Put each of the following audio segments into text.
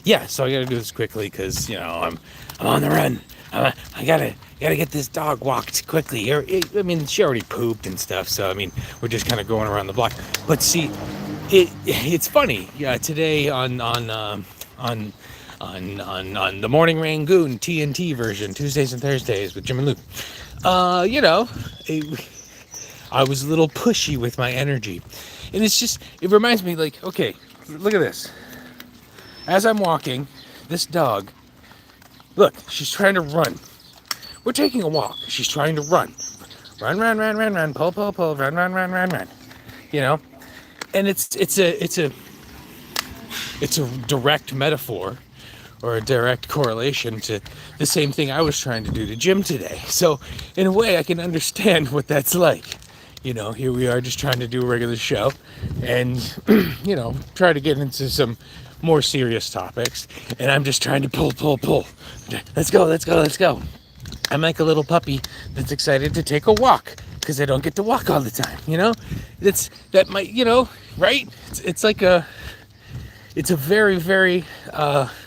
Yeah, so I gotta do this quickly because I'm on the run. I gotta get this dog walked quickly. I mean, she already pooped and stuff, so I mean, we're just kind of going around the block. But see, it's funny. Yeah, today on the morning Rangoon TNT version, Tuesdays and Thursdays with Jim and Luke. Uh, you know, it, I was a little pushy with my energy, and it reminds me like, okay, look at this. As I'm walking, this dog, look, she's trying to run. We're taking a walk. She's trying to run. Run, run, run, run, run, pull, pull, pull, run, run, run, run, run. You know? And it's a direct metaphor or a direct correlation to the same thing I was trying to do to Jim today. So in a way I can understand what that's like. Here we are just trying to do a regular show and, try to get into some more serious topics. And I'm just trying to pull, pull, pull. Let's go, let's go, let's go. I'm like a little puppy that's excited to take a walk because I don't get to walk all the time. That might, right? It's a very, very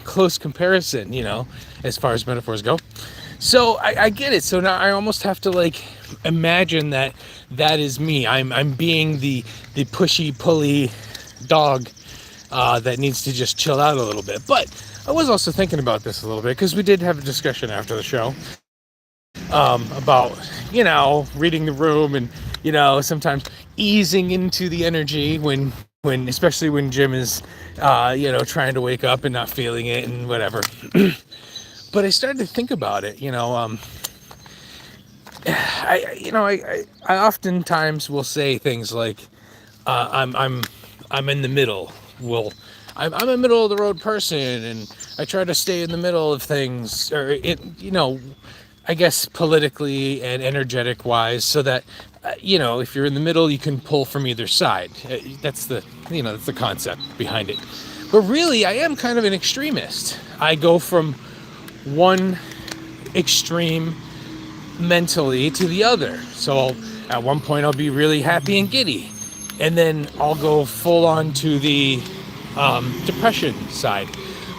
close comparison, as far as metaphors go. So I get it. So now I almost have to like imagine that is me. I'm being the pushy, pulley dog that needs to just chill out a little bit. But I was also thinking about this a little bit because we did have a discussion after the show about reading the room and sometimes easing into the energy when especially when Jim is trying to wake up and not feeling it and whatever. But I started to think about it. I oftentimes will say things like I'm in the middle. I'm a middle of the road person, and I try to stay in the middle of things, or I guess politically and energetic wise, so that if you're in the middle, you can pull from either side. That's the concept behind it. But really, I am kind of an extremist. I go from one extreme mentally to the other. So at one point, I'll be really happy and giddy, and then I'll go full on to the depression side.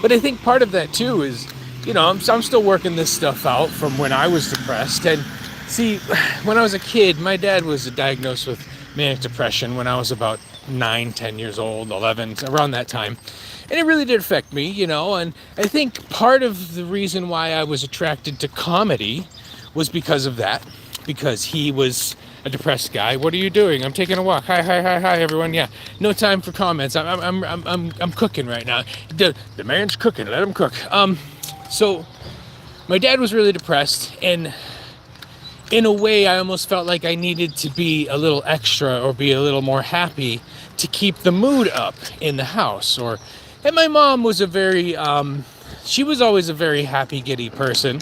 But I think part of that too is, I'm still working this stuff out from when I was depressed. And see, when I was a kid, my dad was diagnosed with manic depression when I was about 9, 10 years old, 11, around that time. And it really did affect me, and I think part of the reason why I was attracted to comedy was because of that, because he was a depressed guy. What are you doing? I'm taking a walk. Hi, hi, hi, hi, everyone. Yeah, no time for comments. I'm cooking right now. The man's cooking. Let him cook. So my dad was really depressed, and in a way, I almost felt like I needed to be a little extra or be a little more happy to keep the mood up in the house. And my mom was she was always a very happy, giddy person,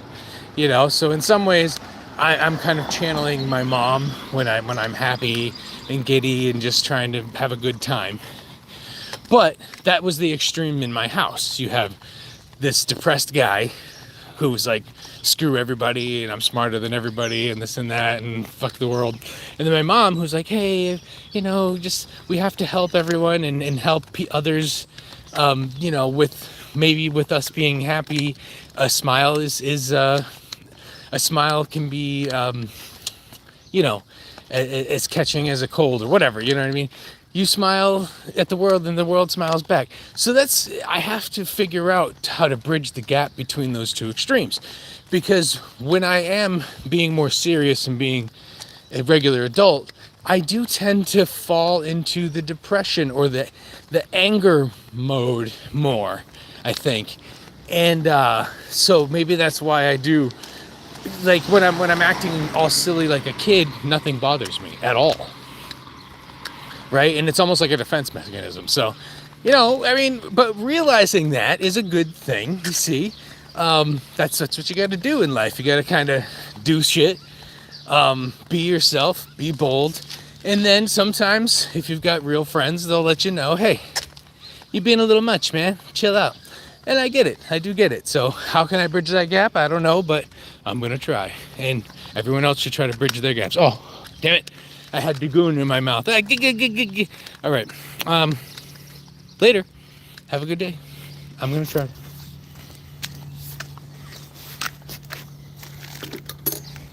So in some ways, I'm kind of channeling my mom when I'm happy and giddy and just trying to have a good time. But that was the extreme in my house. You have this depressed guy who was like, screw everybody and I'm smarter than everybody and this and that and fuck the world. And then my mom who's like, hey, just we have to help everyone and help others, with us being happy. A smile is a smile can be, as catching as a cold or whatever, you know what I mean? You smile at the world and the world smiles back. So I have to figure out how to bridge the gap between those two extremes. Because when I am being more serious and being a regular adult, I do tend to fall into the depression or the anger mode more, I think. And so maybe that's why I do, like when I'm acting all silly like a kid, nothing bothers me at all. Right? And it's almost like a defense mechanism. So, but realizing that is a good thing, you see. That's what you got to do in life. You got to kind of do shit, be yourself, be bold. And then sometimes if you've got real friends, they'll let you know, hey, you're being a little much, man. Chill out. And I get it. I do get it. So how can I bridge that gap? I don't know, but I'm going to try. And everyone else should try to bridge their gaps. Oh, damn it. I had Rangoon in my mouth. All right. Later. Have a good day. I'm gonna try.